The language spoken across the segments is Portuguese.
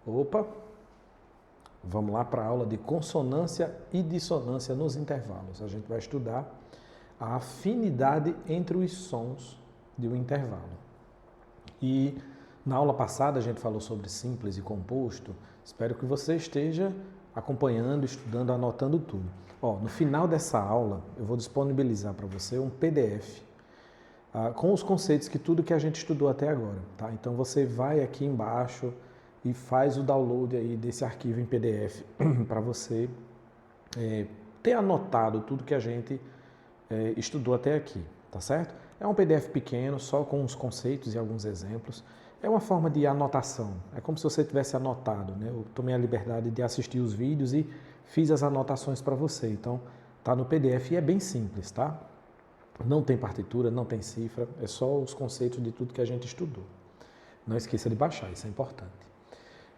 Opa, vamos lá para a aula de consonância e dissonância nos intervalos. A gente vai estudar a afinidade entre os sons de um intervalo. E na aula passada a gente falou sobre simples e composto. Espero que você esteja acompanhando, estudando, anotando tudo. No final dessa aula eu vou disponibilizar para você um PDF com os conceitos que tudo que a gente estudou até agora, tá? Então você vai aqui embaixo e faz o download aí desse arquivo em PDF para você ter anotado tudo que a gente estudou até aqui, tá certo? É um PDF pequeno, só com os conceitos e alguns exemplos. É uma forma de anotação, é como se você tivesse anotado, né? Eu tomei a liberdade de assistir os vídeos e fiz as anotações para você, então tá no PDF e é bem simples, tá? Não tem partitura, não tem cifra, é só os conceitos de tudo que a gente estudou. Não esqueça de baixar, isso é importante.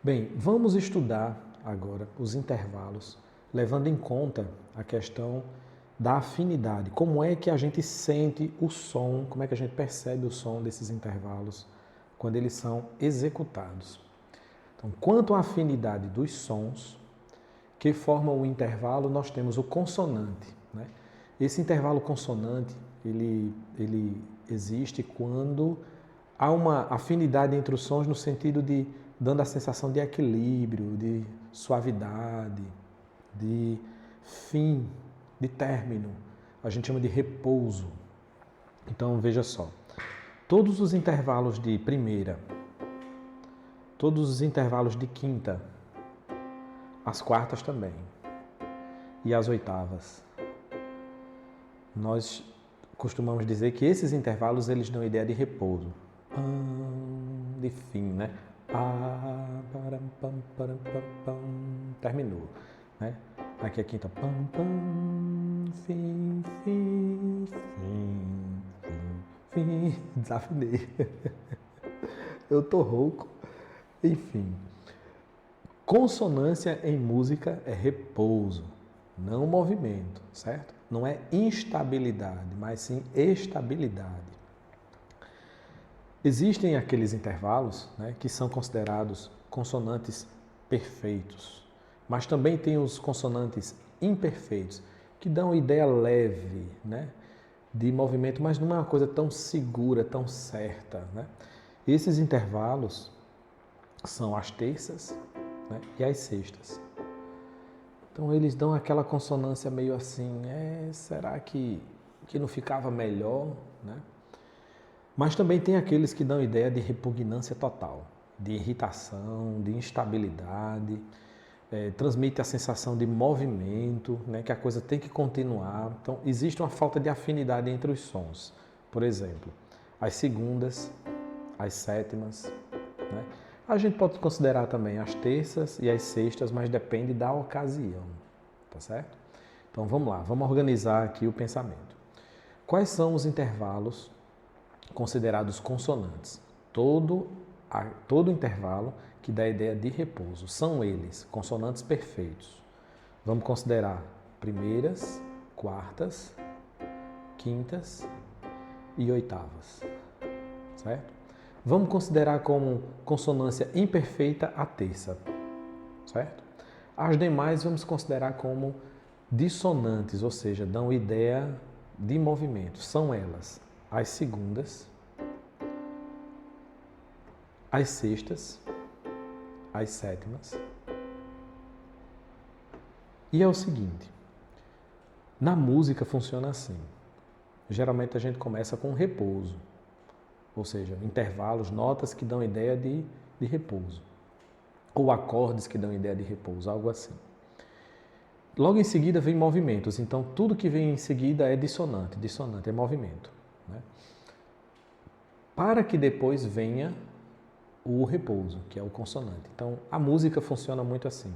Bem, vamos estudar agora os intervalos, levando em conta a questão da afinidade. Como é que a gente sente o som, como é que a gente percebe o som desses intervalos quando eles são executados. Então, quanto à afinidade dos sons que formam o intervalo, nós temos o consonante, né? Esse intervalo consonante, ele existe quando há uma afinidade entre os sons no sentido de dando a sensação de equilíbrio, de suavidade, de fim, de término. A gente chama de repouso. Então veja só, todos os intervalos de primeira, todos os intervalos de quinta, as quartas também e as oitavas, nós costumamos dizer que esses intervalos eles dão ideia de repouso, de fim, né? Terminou, né? Aqui a quinta, fim, fim, fim, fim, desafinei. Eu tô rouco. Enfim, consonância em música é repouso, não movimento, certo? Não é instabilidade, mas sim estabilidade. Existem aqueles intervalos, né, que são considerados consonantes perfeitos, mas também tem os consonantes imperfeitos, que dão ideia leve, né, de movimento, mas não é uma coisa tão segura, tão certa, né? Esses intervalos são as terças, né, e as sextas. Então eles dão aquela consonância meio assim, será que não ficava melhor, né? Mas também tem aqueles que dão ideia de repugnância total, de irritação, de instabilidade, transmite a sensação de movimento, né, que a coisa tem que continuar. Então existe uma falta de afinidade entre os sons. Por exemplo, as segundas, as sétimas, né? A gente pode considerar também as terças e as sextas, mas depende da ocasião, tá certo? Então vamos lá, vamos organizar aqui o pensamento. Quais são os intervalos considerados consonantes? Todo intervalo que dá a ideia de repouso. São eles, consonantes perfeitos. Vamos considerar primeiras, quartas, quintas e oitavas, certo? Vamos considerar como consonância imperfeita a terça, certo? As demais vamos considerar como dissonantes, ou seja, dão ideia de movimento. São elas as segundas, as sextas, as sétimas. E é o seguinte, na música funciona assim. Geralmente a gente começa com repouso, ou seja, intervalos, notas que dão ideia de repouso, ou acordes que dão ideia de repouso, algo assim. Logo em seguida vem movimentos, então tudo que vem em seguida é dissonante, dissonante é movimento, né? Para que depois venha o repouso, que é o consonante. Então a música funciona muito assim.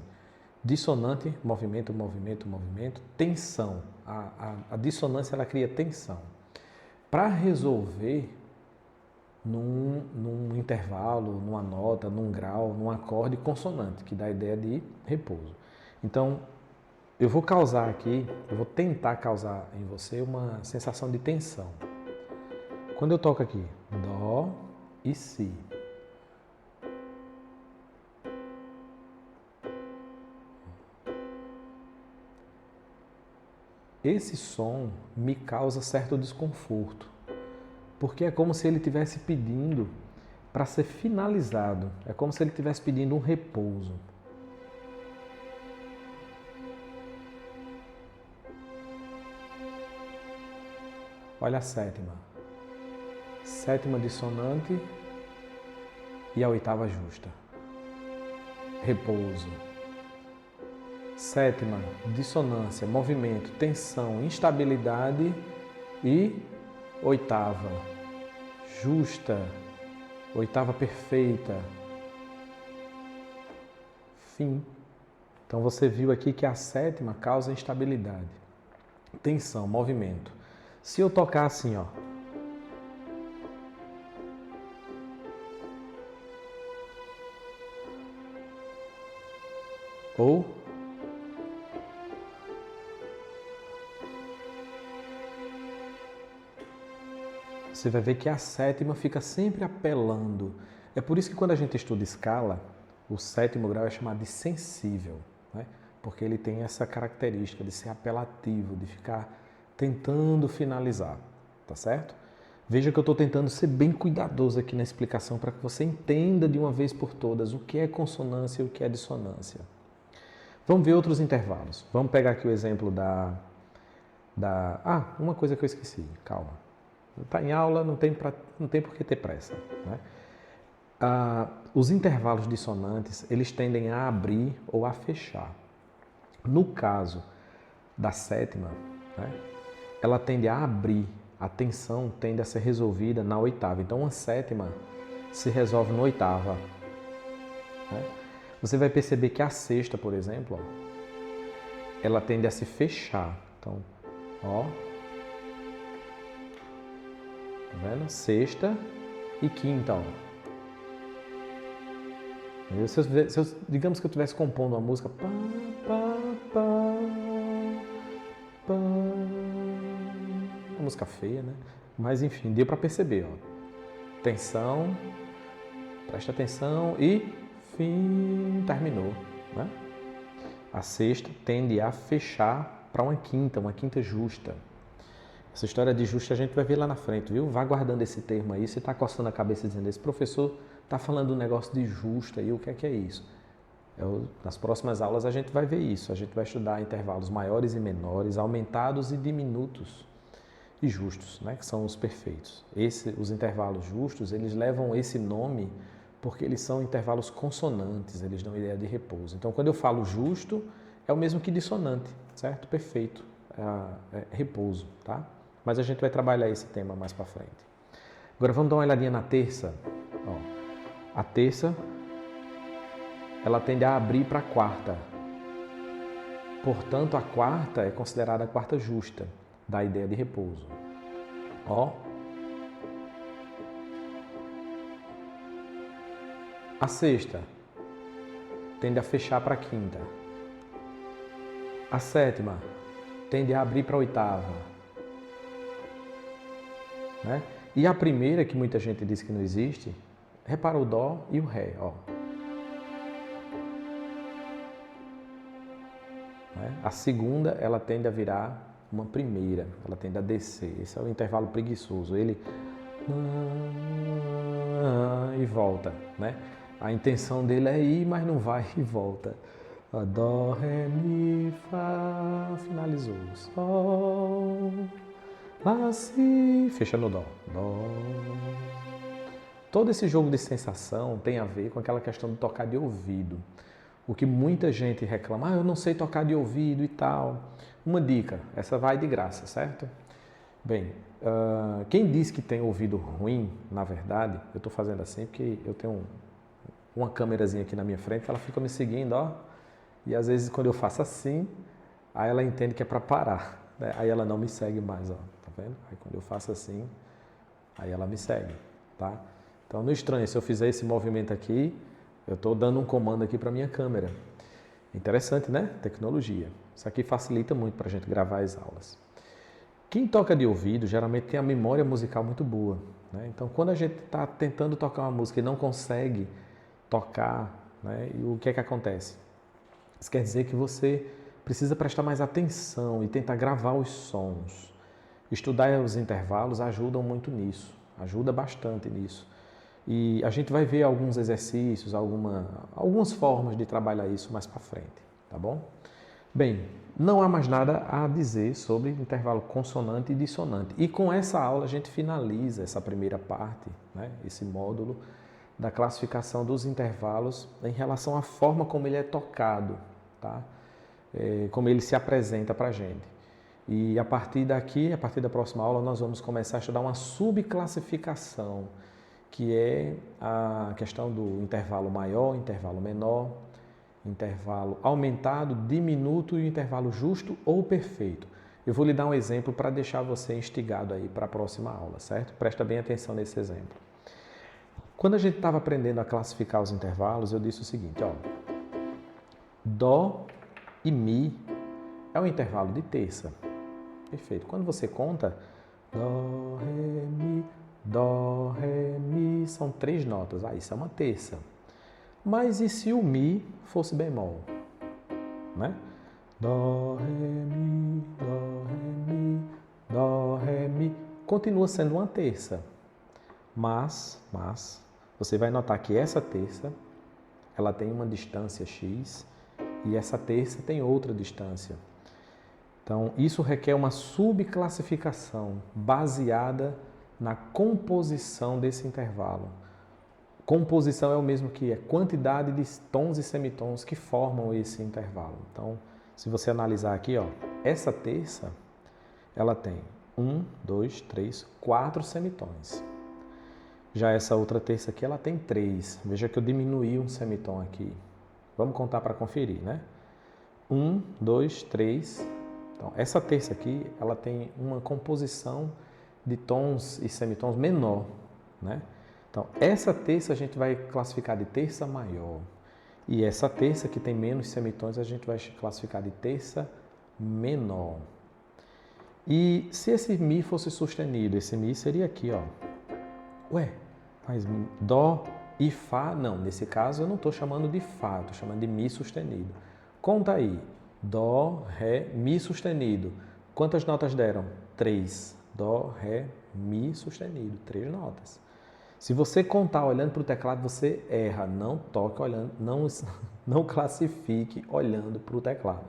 Dissonante, movimento, movimento, movimento, tensão. A dissonância ela cria tensão. Para resolver num intervalo, numa nota, num grau, num acorde consonante, que dá a ideia de repouso. Então, eu vou tentar causar em você uma sensação de tensão. Quando eu toco aqui, Dó e Si. esse som me causa certo desconforto, porque é como se ele estivesse pedindo para ser finalizado, é como se ele estivesse pedindo um repouso. Olha a sétima. Sétima dissonante e a oitava justa. Repouso. Sétima, dissonância, movimento, tensão, instabilidade e oitava, justa, oitava perfeita, fim. Então você viu aqui que a sétima causa instabilidade, tensão, movimento. Se eu tocar assim, ó, ou você vai ver que a sétima fica sempre apelando. É por isso que quando a gente estuda escala, o sétimo grau é chamado de sensível, né? Porque ele tem essa característica de ser apelativo, de ficar tentando finalizar, tá certo? Veja que eu estou tentando ser bem cuidadoso aqui na explicação para que você entenda de uma vez por todas o que é consonância e o que é dissonância. Vamos ver outros intervalos. Vamos pegar aqui o exemplo uma coisa que eu esqueci, calma. Está em aula, não tem por que ter pressa, né? Os intervalos dissonantes, eles tendem a abrir ou a fechar. No caso da sétima, né, ela tende a abrir, a tensão tende a ser resolvida na oitava. Então, uma sétima se resolve na oitava, né? Você vai perceber que a sexta, por exemplo, ó, ela tende a se fechar. Então, ó, tá vendo? Sexta e quinta, ó. Digamos que eu estivesse compondo uma música, uma música feia, né? Mas enfim, deu para perceber, ó. Tensão, presta atenção e fim, terminou, né? A sexta tende a fechar para uma quinta justa. Essa história de justa a gente vai ver lá na frente, viu? Vá guardando esse termo aí, você está coçando a cabeça dizendo, esse professor está falando um negócio de justa aí, o que é isso? Nas próximas aulas a gente vai ver isso, a gente vai estudar intervalos maiores e menores, aumentados e diminutos e justos, né? Que são os perfeitos. Os intervalos justos, eles levam esse nome porque eles são intervalos consonantes, eles dão ideia de repouso. Então, quando eu falo justo, é o mesmo que dissonante, certo? Perfeito, repouso, tá? Mas a gente vai trabalhar esse tema mais para frente. Agora vamos dar uma olhadinha na terça. Ó, a terça, ela tende a abrir para a quarta. Portanto, a quarta é considerada a quarta justa, da ideia de repouso. Ó. A sexta tende a fechar para a quinta. A sétima tende a abrir para a oitava. Né? E a primeira, que muita gente diz que não existe, repara o dó e o ré. Ó. Né? A segunda, ela tende a virar uma primeira, ela tende a descer. Esse é o intervalo preguiçoso. Ele e volta, né? A intenção dele é ir, mas não vai e volta. Dó, ré, mi, fá, finalizou. Sol, lá, si, fecha no dó. Dó. Todo esse jogo de sensação tem a ver com aquela questão de tocar de ouvido. O que muita gente reclama, eu não sei tocar de ouvido e tal. Uma dica, essa vai de graça, certo? Bem, quem diz que tem ouvido ruim, na verdade, eu estou fazendo assim porque eu tenho uma câmerazinha aqui na minha frente, ela fica me seguindo, ó, e às vezes quando eu faço assim, aí ela entende que é para parar, né? Aí ela não me segue mais, ó, tá vendo? Aí quando eu faço assim, aí ela me segue, tá? Então não estranhe, se eu fizer esse movimento aqui, eu estou dando um comando aqui para minha câmera. Interessante, né? Tecnologia. Isso aqui facilita muito para a gente gravar as aulas. Quem toca de ouvido geralmente tem a memória musical muito boa, né? Então, quando a gente está tentando tocar uma música e não consegue tocar, né? E o que é que acontece? Isso quer dizer que você precisa prestar mais atenção e tentar gravar os sons. Estudar os intervalos ajudam muito nisso, ajuda bastante nisso. E a gente vai ver alguns exercícios, algumas formas de trabalhar isso mais para frente, tá bom? Bem, não há mais nada a dizer sobre intervalo consonante e dissonante. E com essa aula a gente finaliza essa primeira parte, né, esse módulo da classificação dos intervalos em relação à forma como ele é tocado, tá? Como ele se apresenta para a gente. E a partir daqui, a partir da próxima aula, nós vamos começar a estudar uma subclassificação, que é a questão do intervalo maior, intervalo menor, intervalo aumentado, diminuto e o intervalo justo ou perfeito. Eu vou lhe dar um exemplo para deixar você instigado aí para a próxima aula, certo? Presta bem atenção nesse exemplo. Quando a gente estava aprendendo a classificar os intervalos, eu disse o seguinte, ó, Dó e Mi é um intervalo de terça. Perfeito. Quando você conta, Dó, Ré, Mi, são 3 notas. Ah, isso é uma terça. Mas e se o Mi fosse bemol? Né? Dó, Ré, Mi, Dó, Ré, Mi, Dó, Ré, Mi. Continua sendo uma terça. Mas, você vai notar que essa terça, ela tem uma distância X e essa terça tem outra distância. Então, isso requer uma subclassificação baseada na composição desse intervalo. Composição é o mesmo que a quantidade de tons e semitons que formam esse intervalo. Então, se você analisar aqui, ó, essa terça, ela tem 1, 2, 3, 4 semitons. Já essa outra terça aqui, ela tem 3. Veja que eu diminuí um semitom aqui. Vamos contar para conferir, né? 1, 2, 3. Então, essa terça aqui, ela tem uma composição de tons e semitons menor, né? Então, essa terça a gente vai classificar de terça maior. E essa terça que tem menos semitons, a gente vai classificar de terça menor. E se esse Mi fosse sustenido, esse Mi seria aqui, ó. Ué, mas Dó e Fá, não. Nesse caso eu não estou chamando de Fá, estou chamando de Mi sustenido. Conta aí. Dó, Ré, Mi sustenido. Quantas notas deram? 3. Dó, Ré, Mi sustenido. 3 notas. Se você contar olhando para o teclado, você erra. Não toque olhando, não classifique olhando para o teclado.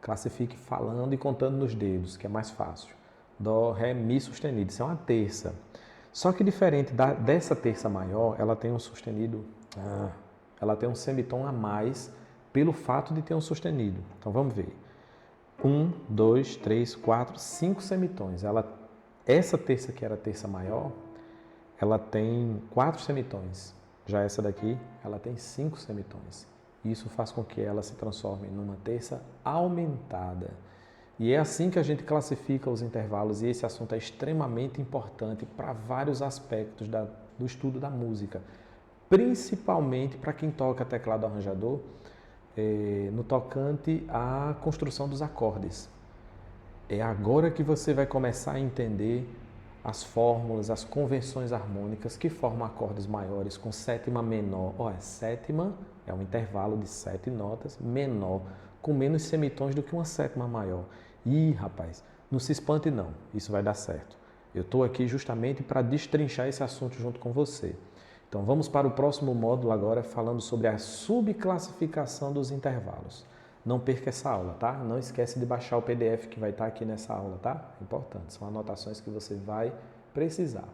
Classifique falando e contando nos dedos, que é mais fácil. Dó, Ré, Mi sustenido. Isso é uma terça. Só que diferente dessa terça maior, ela tem um sustenido, ela tem um semitom a mais pelo fato de ter um sustenido. Então vamos ver. 1, 2, 3, 4, 5 semitons. Essa terça que era a terça maior, ela tem 4 semitons. Já essa daqui, ela tem 5 semitons. Isso faz com que ela se transforme numa terça aumentada. E é assim que a gente classifica os intervalos, e esse assunto é extremamente importante para vários aspectos do estudo da música, principalmente para quem toca teclado arranjador, no tocante à construção dos acordes. É agora que você vai começar a entender as fórmulas, as convenções harmônicas que formam acordes maiores com sétima menor. Olha, sétima é um intervalo de 7 notas, menor, com menos semitons do que uma sétima maior. Ih, rapaz, não se espante não, isso vai dar certo. Eu estou aqui justamente para destrinchar esse assunto junto com você. Então vamos para o próximo módulo agora, falando sobre a subclassificação dos intervalos. Não perca essa aula, tá? Não esquece de baixar o PDF que vai estar aqui nessa aula, tá? Importante, são anotações que você vai precisar.